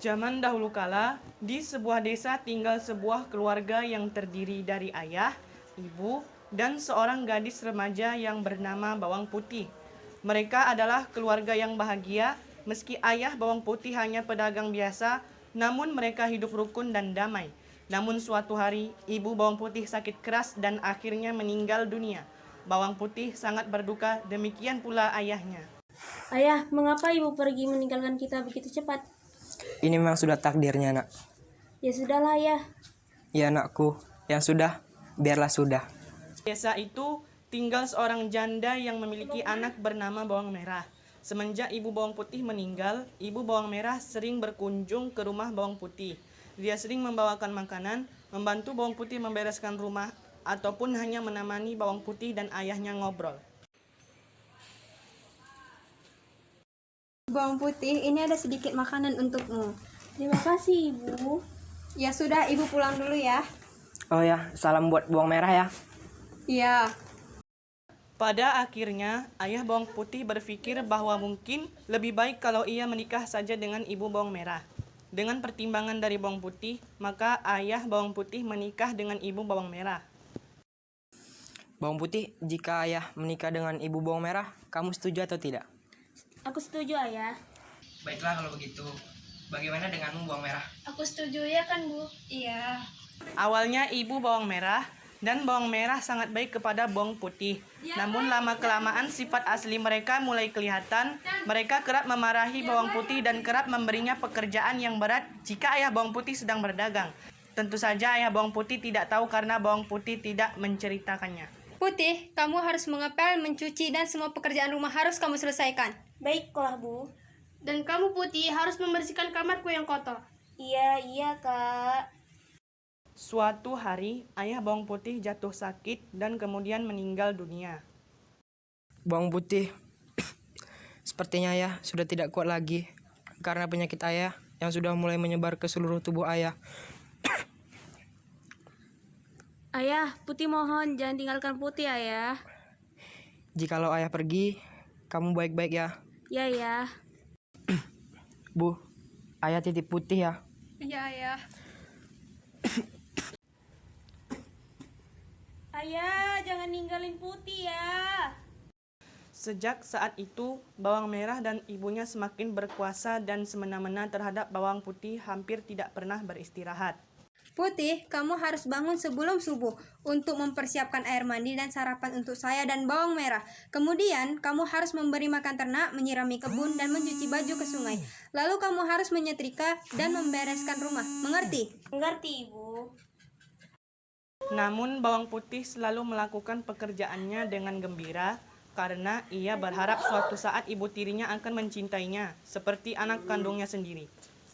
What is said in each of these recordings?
Zaman dahulu kala, di sebuah desa tinggal sebuah keluarga yang terdiri dari ayah, ibu, dan seorang gadis remaja yang bernama Bawang Putih. Mereka adalah keluarga yang bahagia, meski ayah Bawang Putih hanya pedagang biasa, namun mereka hidup rukun dan damai. Namun suatu hari, ibu Bawang Putih sakit keras dan akhirnya meninggal dunia. Bawang Putih sangat berduka, demikian pula ayahnya. Ayah, mengapa ibu pergi meninggalkan kita begitu cepat? Ini memang sudah takdirnya, nak. Ya sudahlah, ayah. Ya, anakku. Yang sudah, biarlah sudah. Desa itu tinggal seorang janda yang memiliki anak bernama Bawang Merah. Semenjak ibu Bawang Putih meninggal, ibu Bawang Merah sering berkunjung ke rumah Bawang Putih. Dia sering membawakan makanan, membantu Bawang Putih membereskan rumah, ataupun hanya menemani Bawang Putih dan ayahnya ngobrol. Bawang putih, ini ada sedikit makanan untukmu. Terima kasih, Ibu. Ya sudah, ibu pulang dulu ya. Oh ya, salam buat bawang merah ya. Iya. Pada akhirnya, ayah Bawang Putih berpikir bahwa mungkin lebih baik kalau ia menikah saja dengan ibu Bawang Merah. Dengan pertimbangan dari Bawang Putih, maka ayah Bawang Putih menikah dengan ibu Bawang Merah. Bawang putih, jika ayah menikah dengan ibu bawang merah, kamu setuju atau tidak? Aku setuju, ayah. Baiklah kalau begitu. Bagaimana denganmu bawang merah? Aku setuju ya kan, Bu? Iya. Awalnya ibu Bawang Merah dan Bawang Merah sangat baik kepada Bawang Putih. Namun lama-kelamaan sifat asli mereka mulai kelihatan. Mereka kerap memarahi Bawang Putih dan kerap memberinya pekerjaan yang berat jika ayah Bawang Putih sedang berdagang. Tentu saja ayah Bawang Putih tidak tahu karena Bawang Putih tidak menceritakannya. Putih, kamu harus mengepel, mencuci, dan semua pekerjaan rumah harus kamu selesaikan. Baiklah, Bu. Dan kamu Putih harus membersihkan kamarku yang kotor. Iya, Kak. Suatu hari, ayah Bawang Putih jatuh sakit dan kemudian meninggal dunia. Bawang putih, sepertinya ayah sudah tidak kuat lagi karena penyakit ayah yang sudah mulai menyebar ke seluruh tubuh ayah. Ayah, Putih mohon jangan tinggalkan Putih, ayah. Jikalau ayah pergi, kamu baik-baik ya. Ya, ya. Bu, ayah titip Putih ya. Iya, ayah. Ayah, jangan ninggalin Putih ya. Sejak saat itu, Bawang Merah dan ibunya semakin berkuasa dan semena-mena terhadap Bawang Putih hampir tidak pernah beristirahat. Putih, kamu harus bangun sebelum subuh untuk mempersiapkan air mandi dan sarapan untuk saya dan bawang merah. Kemudian, kamu harus memberi makan ternak, menyirami kebun, dan mencuci baju ke sungai. Lalu kamu harus menyetrika dan membereskan rumah. Mengerti? Mengerti, Ibu. Namun Bawang Putih selalu melakukan pekerjaannya dengan gembira karena ia berharap suatu saat ibu tirinya akan mencintainya seperti anak kandungnya sendiri.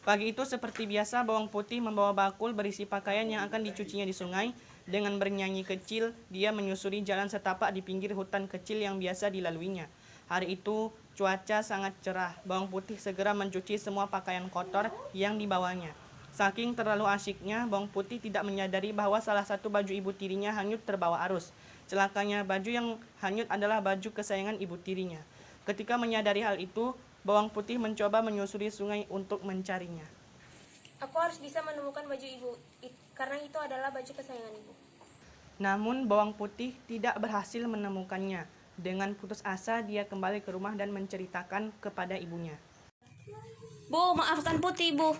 Pagi itu seperti biasa Bawang Putih membawa bakul berisi pakaian yang akan dicucinya di sungai. Dengan bernyanyi kecil, dia menyusuri jalan setapak di pinggir hutan kecil yang biasa dilaluinya. Hari itu cuaca sangat cerah. Bawang Putih segera mencuci semua pakaian kotor yang dibawanya. Saking terlalu asyiknya, Bawang Putih tidak menyadari bahwa salah satu baju ibu tirinya hanyut terbawa arus. Celakanya, baju yang hanyut adalah baju kesayangan ibu tirinya. Ketika menyadari hal itu, Bawang Putih mencoba menyusuri sungai untuk mencarinya. Aku harus bisa menemukan baju Ibu, karena itu adalah baju kesayangan Ibu. Namun Bawang Putih tidak berhasil menemukannya. Dengan putus asa, dia kembali ke rumah dan menceritakan kepada ibunya. Bu, maafkan Putih, Bu.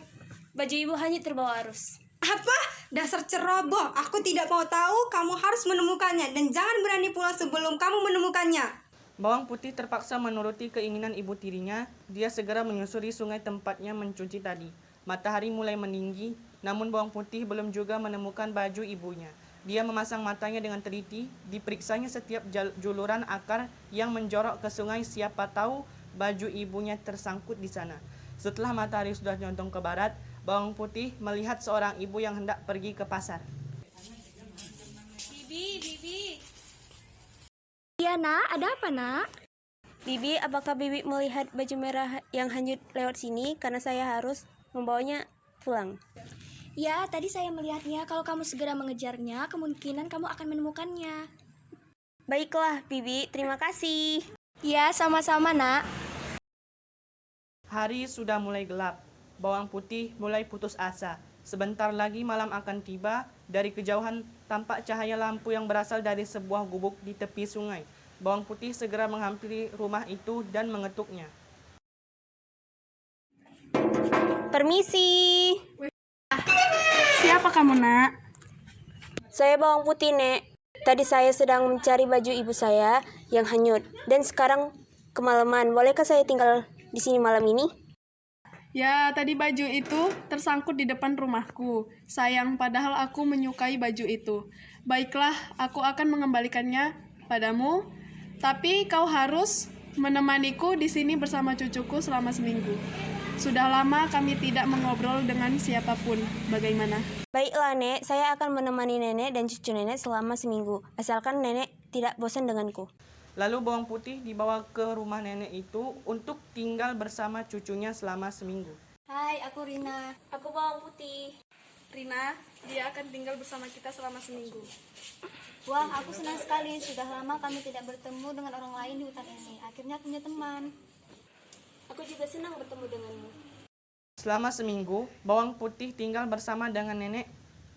Baju Ibu hanyut terbawa arus. Apa? Dasar ceroboh. Aku tidak mau tahu. Kamu harus menemukannya. Dan jangan berani pulang sebelum kamu menemukannya. Bawang Putih terpaksa menuruti keinginan ibu tirinya. Dia segera menyusuri sungai tempatnya mencuci tadi. Matahari mulai meninggi, namun Bawang Putih belum juga menemukan baju ibunya. Dia memasang matanya dengan teliti, diperiksanya setiap juluran akar yang menjorok ke sungai, siapa tahu baju ibunya tersangkut di sana. Setelah matahari sudah condong ke barat, Bawang Putih melihat seorang ibu yang hendak pergi ke pasar. Bibi. Iya, nak. Ada apa, nak? Bibi, apakah Bibi melihat baju merah yang hanyut lewat sini? Karena saya harus membawanya pulang. Ya, tadi saya melihatnya. Kalau kamu segera mengejarnya, kemungkinan kamu akan menemukannya. Baiklah, Bibi. Terima kasih. Ya, sama-sama, nak. Hari sudah mulai gelap. bawang putih mulai putus asa. Sebentar lagi malam akan tiba. Dari kejauhan tampak cahaya lampu yang berasal dari sebuah gubuk di tepi sungai. Bawang putih segera menghampiri rumah itu dan mengetuknya. Permisi. Siapa kamu, Nak? Saya bawang putih, Nek. Tadi saya sedang mencari baju ibu saya yang hanyut dan sekarang kemalaman. Bolehkah saya tinggal di sini malam ini? Ya, tadi baju itu tersangkut di depan rumahku. Sayang, padahal aku menyukai baju itu. Baiklah, aku akan mengembalikannya padamu, tapi kau harus menemaniku di sini bersama cucuku selama seminggu. Sudah lama kami tidak mengobrol dengan siapapun. Bagaimana? Baiklah, Nek. Saya akan menemani nenek dan cucu nenek selama seminggu. Asalkan nenek tidak bosan denganku. Lalu bawang putih dibawa ke rumah nenek itu untuk tinggal bersama cucunya selama seminggu. Hai, aku Rina. Aku bawang putih. Rina, dia akan tinggal bersama kita selama seminggu. Wah, aku senang sekali. Sudah lama kami tidak bertemu dengan orang lain di hutan ini. Akhirnya aku punya teman. Aku juga senang bertemu denganmu. Selama seminggu, bawang putih tinggal bersama dengan nenek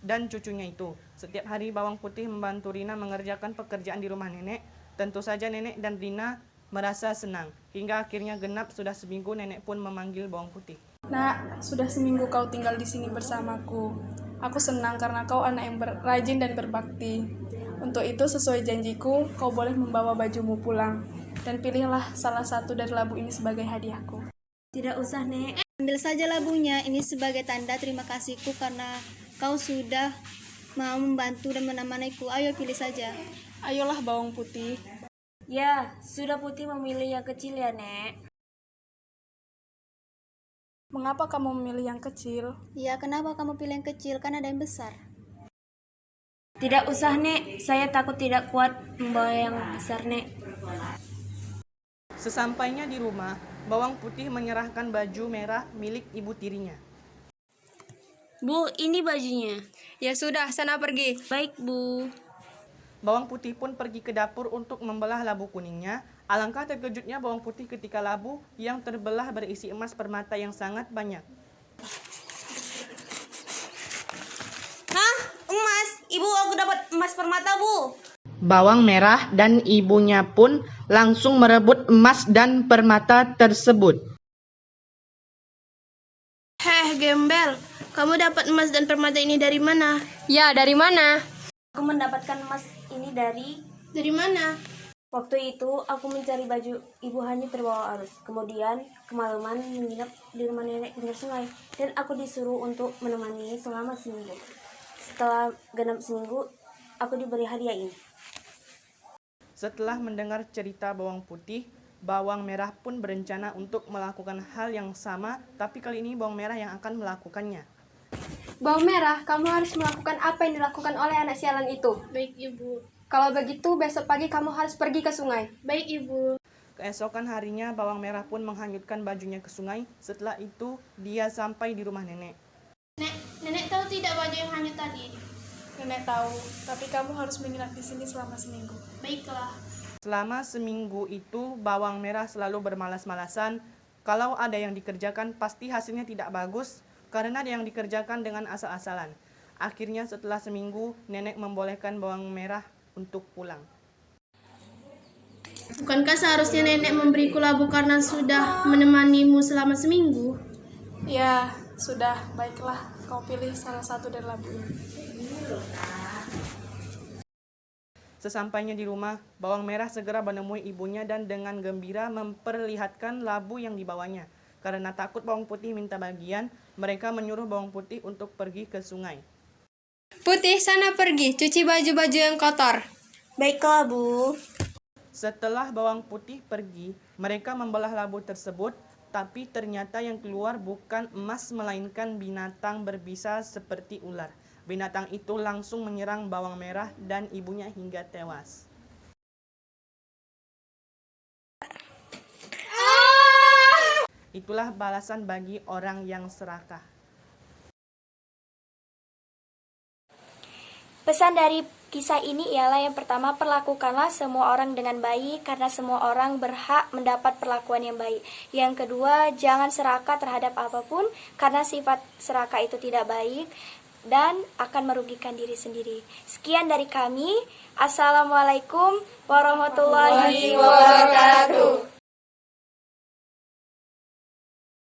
dan cucunya itu. Setiap hari bawang putih membantu Rina mengerjakan pekerjaan di rumah nenek. Tentu saja nenek dan Rina merasa senang. Hingga akhirnya genap sudah seminggu nenek pun memanggil bawang putih. Nak, sudah seminggu kau tinggal di sini bersamaku. Aku senang karena kau anak yang rajin dan berbakti. Untuk itu, sesuai janjiku, kau boleh membawa bajumu pulang. Dan pilihlah salah satu dari labu ini sebagai hadiahku. Tidak usah, Nek. Ambil saja labunya, ini sebagai tanda terima kasihku karena kau sudah mau membantu dan menemaniku. Ayo pilih saja. Ayolah bawang putih. Ya, sudah putih memilih yang kecil ya, Nek. Mengapa kamu memilih yang kecil? Ya, kenapa kamu pilih yang kecil? Kan ada yang besar. Tidak usah, Nek. Saya takut tidak kuat membawa yang besar, Nek. Sesampainya di rumah, bawang putih menyerahkan baju merah milik ibu tirinya. Bu, ini bajunya. Ya sudah, sana pergi. Baik, Bu. Bawang putih pun pergi ke dapur untuk membelah labu kuningnya. Alangkah terkejutnya bawang putih ketika labu yang terbelah berisi emas permata yang sangat banyak. Hah? Emas? Ibu, aku dapat emas permata, Bu. Bawang merah dan ibunya pun langsung merebut emas dan permata tersebut. Heh, gembel. Kamu dapat emas dan permata ini dari mana? Ya, dari mana? Aku mendapatkan emas ini Dari mana? waktu itu aku mencari baju ibu hanyut terbawa arus. Kemudian kemalaman menginap di rumah nenek pinggir sungai dan aku disuruh untuk menemani selama seminggu. Setelah genap seminggu, aku diberi hadiah ini. Setelah mendengar cerita bawang putih, bawang merah pun berencana untuk melakukan hal yang sama, tapi kali ini bawang merah yang akan melakukannya. Bawang merah, kamu harus melakukan apa yang dilakukan oleh anak sialan itu. Baik, Ibu. Kalau begitu, besok pagi kamu harus pergi ke sungai. Baik, Ibu. Keesokan harinya, bawang merah pun menghanyutkan bajunya ke sungai. Setelah itu, dia sampai di rumah nenek. Nenek tahu tidak baju yang hanyut tadi? Nenek tahu, tapi kamu harus menginap di sini selama seminggu. Baiklah. Selama seminggu itu, bawang merah selalu bermalas-malasan. Kalau ada yang dikerjakan, pasti hasilnya tidak bagus, karena ada yang dikerjakan dengan asal-asalan. Akhirnya setelah seminggu, nenek membolehkan bawang merah untuk pulang. Bukankah seharusnya nenek memberiku labu karena sudah menemanimu selama seminggu? Ya, sudah. Baiklah, kau pilih salah satu dari labu ini. Sesampainya di rumah, bawang merah segera menemui ibunya dan dengan gembira memperlihatkan labu yang dibawanya. Karena takut bawang putih minta bagian, mereka menyuruh bawang putih untuk pergi ke sungai. Putih, sana pergi. Cuci baju-baju yang kotor. Baiklah, Bu. Setelah bawang putih pergi, mereka membelah labu tersebut, tapi ternyata yang keluar bukan emas melainkan binatang berbisa seperti ular. Binatang itu langsung menyerang bawang merah dan ibunya hingga tewas. Itulah balasan bagi orang yang serakah. Pesan dari kisah ini ialah yang pertama, perlakukanlah semua orang dengan baik karena semua orang berhak mendapat perlakuan yang baik. Yang kedua, jangan serakah terhadap apapun karena sifat serakah itu tidak baik dan akan merugikan diri sendiri. Sekian dari kami. Assalamualaikum warahmatullahi wabarakatuh.